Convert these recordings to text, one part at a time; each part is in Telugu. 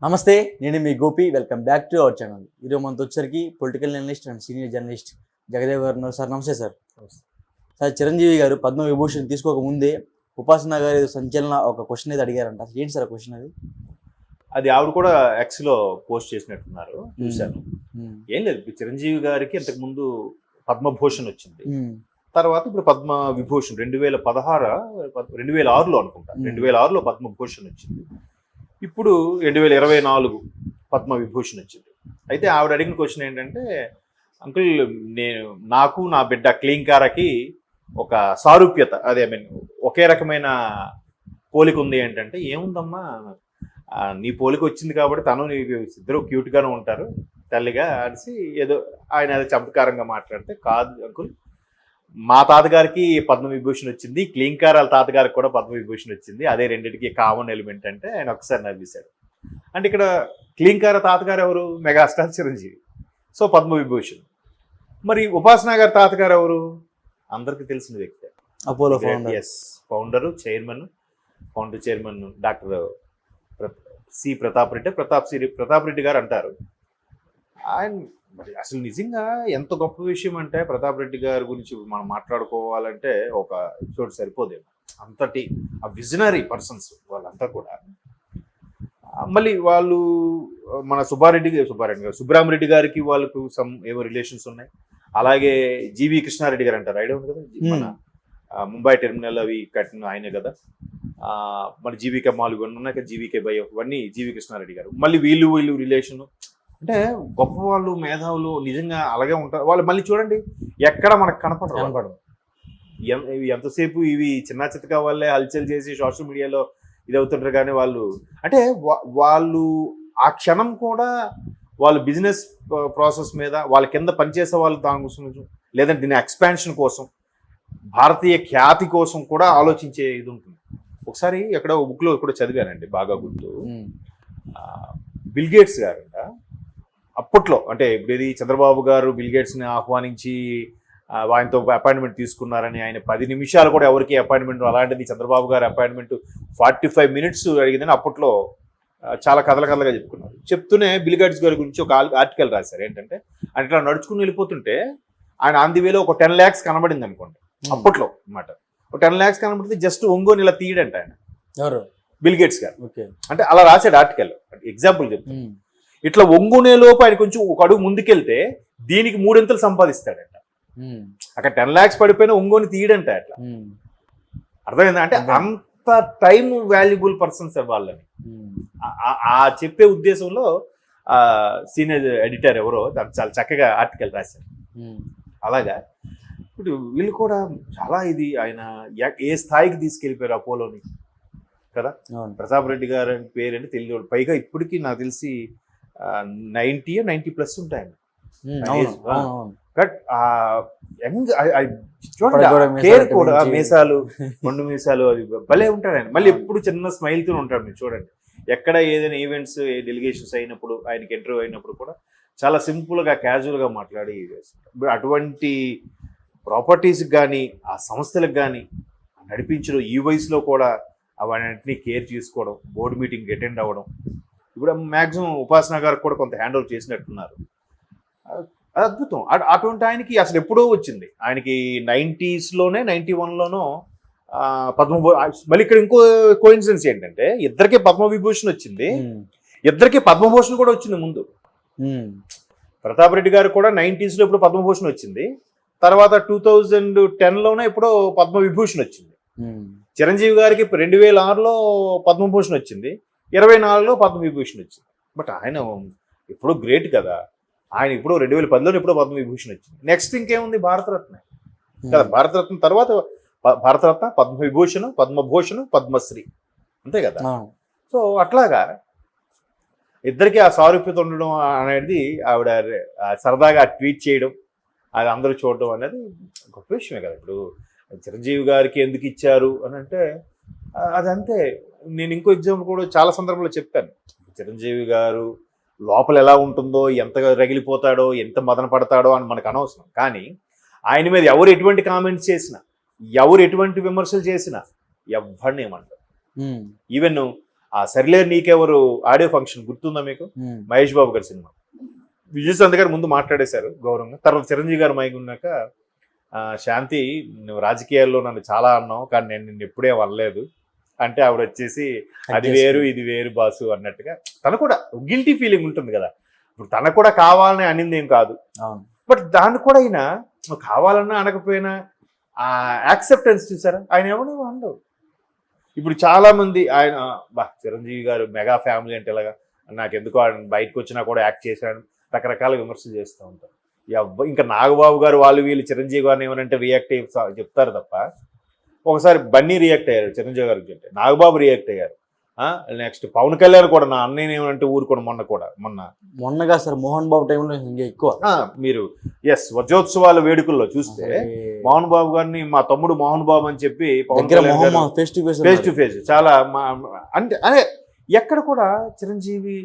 నమస్తే, నేను మీ Gopi. Welcome back to our channel. ఈరోజు మనతో వచ్చరికి political journalist and senior journalist Jagdev garu ఉన్నారు. సార్ నమస్తే సార్. సార్, చిరంజీవి గారు పద్మ విభూషణ్ తీసుకోక ముందే ఉపాసన గారు ఏదో సంచలన ఒక క్వశ్చన్ అయితే అడిగారంట. అసలు ఏంటి సార్ క్వశ్చన్ అది? అది ఆవిడ కూడా ఎక్స్ లో పోస్ట్ చేసినట్టున్నారు, చూశాను. ఏం లేదు, చిరంజీవి గారికి ఇంతకు ముందు పద్మభూషణ్ వచ్చింది, తర్వాత ఇప్పుడు పద్మ విభూషణ్ 2006లో అనుకుంటా, 2006లో పద్మభూషణ్ వచ్చింది. ఇప్పుడు 2024 పద్మ విభూషణ్ వచ్చింది. అయితే ఆవిడ అడిగిన క్వశ్చన్ ఏంటంటే, అంకుల్ నాకు నా బిడ్డ క్లీంకారకి ఒక సారూప్యత, అదే ఒకే రకమైన పోలిక ఉంది ఏంటంటే, ఏముందమ్మా నీ పోలిక వచ్చింది కాబట్టి తను నీకు ఇద్దరు క్యూట్గానే ఉంటారు తల్లిగా అనేసి ఏదో ఆయన ఏదో చమత్కారంగా మాట్లాడితే, కాదు అంకుల్, మా తాతగారికి పద్మ విభూషణ్ వచ్చింది, క్లీంకారాల తాతగారికి కూడా పద్మ విభూషణ్ వచ్చింది, అదే రెండింటికి కామన్ ఎలిమెంట్ అంటే ఆయన ఒకసారి నవ్వేశాడు. అంటే ఇక్కడ క్లీంకార తాతగారు ఎవరు? Megastar Chiranjeevi, so Padma Vibhushan. మరి ఉపాసన గారి తాతగారు ఎవరు? అందరికీ తెలిసిన వ్యక్తే, Apollo founder chairman doctor C Pratap Reddy గారు అంటారు. ఆయన మరి అసలు నిజంగా ఎంత గొప్ప విషయం అంటే, ప్రతాప్ రెడ్డి గారి గురించి మనం మాట్లాడుకోవాలంటే ఒక ఎపిసోడ్ సరిపోదేమో, అంతటి ఆ విజనరీ పర్సన్స్ వాళ్ళంతా కూడా. మళ్ళీ వాళ్ళు మన సుబ్రహ్మరెడ్డి గారికి వాళ్ళకు ఏవో రిలేషన్స్ ఉన్నాయి. అలాగే జీవి కృష్ణారెడ్డి గారు అంటారు, ఐడియా ఉంది కదా, మన ముంబై టెర్మినల్ అవి కట్టిన ఆయనే కదా. మన జీవికే మాల్ ఇవన్నీ ఉన్నాయి కదా, జీవికే బై ఇవన్నీ జీవి కృష్ణారెడ్డి గారు. మళ్ళీ వీళ్ళు రిలేషను అంటే గొప్ప వాళ్ళు, మేధావులు నిజంగా అలాగే ఉంటారు వాళ్ళు. మళ్ళీ చూడండి, ఎక్కడ మనకు కనపడరు. ఎంతసేపు ఇవి చిన్న చితకా వాళ్ళే హల్చల్ చేసి సోషల్ మీడియాలో ఇది అవుతుంటారు, కానీ వాళ్ళు అంటే వాళ్ళు ఆ క్షణం కూడా వాళ్ళు బిజినెస్ ప్రాసెస్ మీద, వాళ్ళ కింద పనిచేసే వాళ్ళు దాని కోసం, లేదంటే దీని ఎక్స్పాన్షన్ కోసం, భారతీయ ఖ్యాతి కోసం కూడా ఆలోచించే ఇది ఉంటుంది. ఒకసారి ఎక్కడ బుక్లో కూడా చదివానండి, బాగా గుర్తు. బిల్ గేట్స్ గారంట అప్పట్లో, అంటే ఇప్పుడు ఇది చంద్రబాబు గారు బిల్ గేట్స్ని ఆహ్వానించి ఆయనతో అపాయింట్మెంట్ తీసుకున్నారని, ఆయన 10 నిమిషాలు కూడా ఎవరికి అపాయింట్మెంట్, అలాంటిది చంద్రబాబు గారి అపాయింట్మెంట్ 45 మినిట్స్ అడిగిందని అప్పట్లో చాలా కథలుగా చెప్పుకున్నారు. చెప్తూనే బిల్ గేట్స్ గారి గురించి ఒక ఆర్టికల్ రాశారు. ఏంటంటే, ఆయన ఇట్లా నడుచుకుని వెళ్ళిపోతుంటే ఆయన ఆన్ ది వేలో ఒక 10 lakhs కనబడింది అనుకోండి అప్పట్లో అన్నమాట. ఒక 10 lakhs కనబడితే జస్ట్ ఒంగోని ఇలా తీయడంట ఆయన, ఎవరు? బిల్ గేట్స్ గారు. అంటే అలా రాశాడు ఆర్టికల్, ఎగ్జాంపుల్ చెప్తాను. ఇట్లా ఒంగునే లోపు ఆయన కొంచెం ఒక అడుగు ముందుకెళ్తే దీనికి 3 సంపాదిస్తాడంట. అక్కడ 10 lakhs పడిపోయినా ఒంగోని తీయడంట. అట్లా అర్థమైందా? అంటే అంత టైం వాల్యుబుల్ పర్సన్స్ వాళ్ళని ఆ చెప్పే ఉద్దేశంలో సీనియర్ ఎడిటర్ ఎవరో చాలా చక్కగా ఆర్టికల్ రాశారు. అలాగా ఇప్పుడు వీళ్ళు కూడా చాలా ఇది ఆయన ఏ స్థాయికి తీసుకెళ్ళిపోయారు అపోలోని కదా. ప్రతాప్ రెడ్డి గారు పేరంటే తెలియదు, పైగా ఇప్పటికీ నాకు తెలిసి 90+ ఉంటాయి. బట్ చూడండి, కేర్ కూడా, మీసాలు, 2 మీసాలు, అది భలే ఉంటాడు ఆయన. మళ్ళీ ఎప్పుడు చిన్న స్మైల్తో ఉంటాడు. మీరు చూడండి, ఎక్కడ ఏదైనా ఈవెంట్స్, డెలిగేషన్స్ అయినప్పుడు, ఆయనకి ఇంటర్వ్యూ అయినప్పుడు కూడా చాలా సింపుల్గా, క్యాజువల్గా మాట్లాడి అటువంటి ప్రాపర్టీస్కి కానీ, ఆ సంస్థలకు కానీ నడిపించడం, ఈ వయసులో కూడా అవన్నింటినీ కేర్ చేసుకోవడం, బోర్డు మీటింగ్కి అటెండ్ అవ్వడం. ఇప్పుడు మ్యాక్సిమం ఉపాసన గారికి కూడా కొంత హ్యాండ్ ఓవర్ చేసినట్టున్నారు. అది అద్భుతం. అటువంటి ఆయనకి అసలు ఎప్పుడో వచ్చింది, ఆయనకి 90sలోనే 91లోనో మళ్ళీ ఇక్కడ ఇంకో కోఇన్సిడెన్స్ ఏంటంటే, ఇద్దరికి పద్మ విభూషణ్ వచ్చింది, ఇద్దరికి పద్మభూషణ్ కూడా వచ్చింది ముందు. ప్రతాప్ రెడ్డి గారు కూడా 90sలో ఇప్పుడు పద్మభూషణ్ వచ్చింది, తర్వాత 2010లోనే ఇప్పుడు పద్మ విభూషణ్ వచ్చింది. చిరంజీవి గారికి 2006లో పద్మభూషణ్ వచ్చింది, 24లో పద్మ విభూషణ్ వచ్చింది. బట్ ఆయన ఇప్పుడు గ్రేట్ కదా, ఆయన ఇప్పుడు 2010లోనే ఇప్పుడు పద్మ విభూషణ్ వచ్చింది. నెక్స్ట్ ఇంకేముంది, భారతరత్న కదా. భారతరత్న తర్వాత భారతరత్న, పద్మ విభూషణ్, పద్మభూషణ్, పద్మశ్రీ, అంతే కదా. సో అట్లాగా ఇద్దరికి ఆ సారూప్యత ఉండడం అనేది, ఆవిడ సరదాగా ట్వీట్ చేయడం, అది అందరూ చూడడం అనేది గొప్ప విషయమే కదా. ఇప్పుడు చిరంజీవి గారికి ఎందుకు ఇచ్చారు అని అంటే అదంతే. నేను ఇంకో ఎగ్జాంపుల్ కూడా చాలా సందర్భంలో చెప్పాను. చిరంజీవి గారు లోపల ఎలా ఉంటుందో, ఎంత రగిలిపోతాడో, ఎంత మదన పడతాడో అని మనకు అనవసరం. కానీ ఆయన మీద ఎవరు ఎటువంటి కామెంట్స్ చేసినా, ఎవరు ఎటువంటి విమర్శలు చేసినా ఎవరిని ఏమంటారు. ఈవెన్ సరిలే నీకెవరు ఆడియో ఫంక్షన్ గుర్తుందా మీకు? మహేష్ బాబు గారి సినిమా. విజయశాంతి గారు ముందు మాట్లాడేశారు గౌరవంగా. తర్వాత చిరంజీవి గారు మైక్ ఉన్నాక శాంతి నువ్వు రాజకీయాల్లో నన్ను చాలా అన్నావు కానీ నేను నిన్ను ఎప్పుడే అనలేదు అంటే ఆవిడ వచ్చేసి అది వేరు ఇది వేరు బాసు అన్నట్టుగా తను కూడా గిల్టీ ఫీలింగ్ ఉంటుంది కదా. ఇప్పుడు తనకు కూడా కావాలని అనింది ఏం కాదు, బట్ దాన్ని కూడా ఆయన కావాలన్నా అనకపోయినా ఆ యాక్సెప్టెన్స్ చూసారా ఆయన ఎవరు అనడు. ఇప్పుడు చాలా మంది ఆయన చిరంజీవి గారు మెగా ఫ్యామిలీ అంటే ఇలాగా నాకెందుకో ఆయన బయటకు వచ్చినా కూడా యాక్ట్ చేశాడు రకరకాల విమర్శలు చేస్తూ ఉంటారు. ఇంకా నాగబాబు గారు వాళ్ళు వీళ్ళు చిరంజీవి గారిని ఏమనంటే రియాక్ట్ చెప్తారు తప్ప, ఒకసారి బన్నీ రియాక్ట్ అయ్యారు చిరంజీవి గారికి చెప్తే, నాగబాబు రియాక్ట్ అయ్యారు, నెక్స్ట్ పవన్ కళ్యాణ్ కూడా నా అన్నయ్య ఏమంటే ఊరుకోండి మొన్నగా సార్ మోహన్ బాబు టైంలో ఇంకా ఎక్కువ మీరు వజ్రోత్సవాల వేడుకల్లో చూస్తే మోహన్ బాబు గారిని మా తమ్ముడు మోహన్ బాబు అని చెప్పి Pawan Kalyan face to face చాలా అంటే అదే ఎక్కడ కూడా చిరంజీవి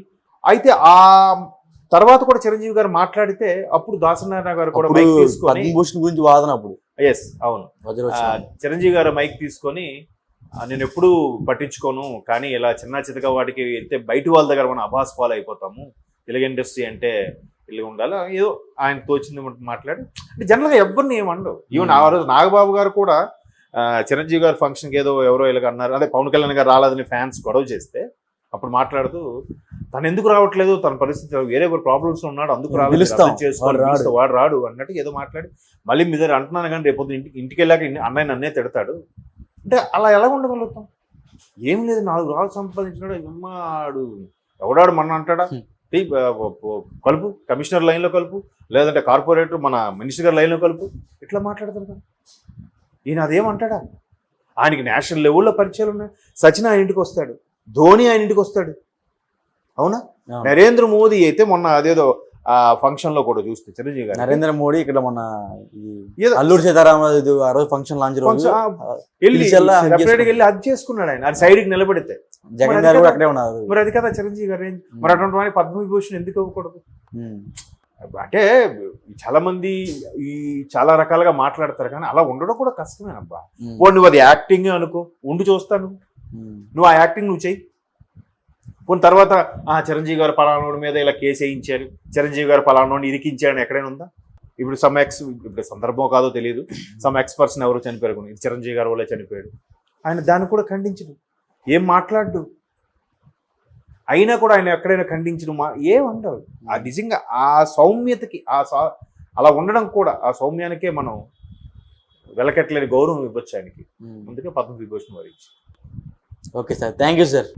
అయితే ఆ తర్వాత కూడా చిరంజీవి గారు మాట్లాడితే అప్పుడు దాసనారాయణ గారు కూడా మైక్ తీసుకొని గురించి వాదన అప్పుడు అవును చిరంజీవి గారు మైక్ తీసుకొని నేను ఎప్పుడు పట్టించుకోను కానీ ఇలా చిన్న చితక వాటికి వెళ్తే బయట వాళ్ళ దగ్గర మనం అబాస్ ఫాలో అయిపోతాము, తెలుగు ఇండస్ట్రీ అంటే ఇల్లు ఉండాలి ఏదో ఆయన తోచింది మాట్లాడి అంటే జనరల్గా ఎవరిని ఏమండవు. ఈవెన్ ఆ రోజు నాగబాబు గారు కూడా చిరంజీవి గారు ఫంక్షన్కి ఏదో ఎవరో ఇలాగ అన్నారు, అదే పవన్ కళ్యాణ్ గారు రాలేదని ఫ్యాన్స్ గొడవ చేస్తే అప్పుడు మాట్లాడుతూ తను ఎందుకు రావట్లేదు తన పరిస్థితి వేరే ప్రాబ్లమ్స్ ఉన్నాడు అందుకు రాలేదు వాడు రాడు అన్నట్టు ఏదో మాట్లాడి మళ్ళీ మీ దగ్గర అంటున్నాను కానీ రేపు ఇంటికి వెళ్ళాక అన్నయ్య నన్నే తిడతాడు అంటే అలా ఎలా ఉండగలుగుతాం? ఏం లేదు 4 రాళ్ళు సంపాదించినాడు అమ్మాడు ఎవడాడు మన అంటాడా? కలుపు కమిషనర్ లైన్లో కలుపు లేదంటే కార్పొరేటర్ మన మినిస్టర్ గారి లైన్లో కలుపు ఇట్లా మాట్లాడతారు కదా. ఈయన అదేమంటాడా? ఆయనకి నేషనల్ లెవెల్లో పరిచయాలు ఉన్నాయి. సచిన్ ఆయన ఇంటికి వస్తాడు, ధోని ఆయన ఇంటికి వస్తాడు, అవునా? నరేంద్ర మోదీ అయితే మొన్న అదేదో ఫంక్షన్ లో కూడా చూస్తే చిరంజీవి గారు నరేంద్ర మోడీ ఇక్కడ మొన్న అల్లూరు సీతారామరాజు ఆ రోజు ఫంక్షన్ లాంచ్ వెళ్ళి అది చేసుకున్నాడు ఆయన, అది సైడ్ కి నిలబడితే. జగన్ గారు కూడా అక్కడే ఉన్నారు. మరి అది కదా చిరంజీవి గారు. మరి అటువంటి వాడిని పద్మవిభూషణ్ ఎందుకు ఇవ్వకూడదు? అంటే చాలా మంది ఈ చాలా రకాలుగా మాట్లాడతారు కానీ అలా ఉండడం కూడా కష్టమే అబ్బా. నువ్వు అది యాక్టింగ్ అనుకో, ఉండి చూస్తాను, నువ్వు ఆ యాక్టింగ్ నువ్వు చెయ్యి. కొన్ని తర్వాత చిరంజీవి గారు పలానోడి మీద ఇలా కేసు వేయించారు, చిరంజీవి గారు పలానోడిని ఇరికించారని ఎక్కడైనా ఉందా? ఇప్పుడు ఇప్పుడు సందర్భం కాదో తెలియదు, సమ్ ఎక్స్పర్ట్స్ ఎవరు చనిపోయారు, ఇది చిరంజీవి గారు వల్లే చనిపోయాడు, ఆయన దాన్ని కూడా ఖండించడు, ఏం మాట్లాడు. అయినా కూడా ఆయన ఎక్కడైనా ఖండించడం ఏమంటారు? ఆ నిజంగా ఆ సౌమ్యతకి అలా ఉండడం కూడా ఆ సౌమ్యానికే మనం వెలకట్లేని గౌరవం ఇవ్వచ్చు ఆయనకి. అందుకే పద్మవిభూషణ్ వారికి. Okay sir, thank you sir.